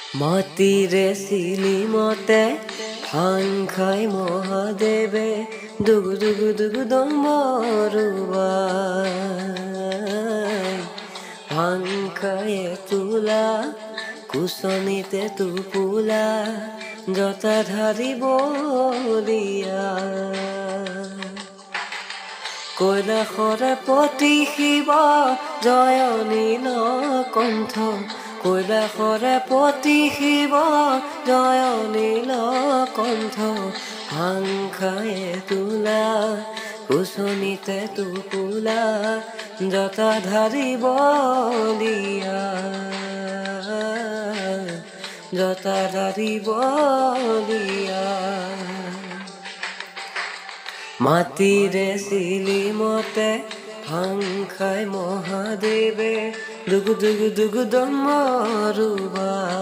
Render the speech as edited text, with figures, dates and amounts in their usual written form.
মাটিৰে চিলিমতে ভাং খাই মহাদেৱে দুগু দুগু দুগু দম্বৰুৱাই ভাং খায়ে তোলা কুচনিতে টোপোলা জটাধাৰী বলিয়া কৈলাসৰে পতি শিৱ জয় নীলকণ্ঠ কৈলাসৰে পতি শিৱ জয় নীলকণ্ঠ ভাং খায়ে তোলা কুচনিতে টোপোলা জটাধাৰী বলিয়া জটাধাৰী বলিয়া মাটিৰে চিলিমতে ভাং খাই মহাদেৱে দুগু দুগু দুগু দম্বৰুৱাই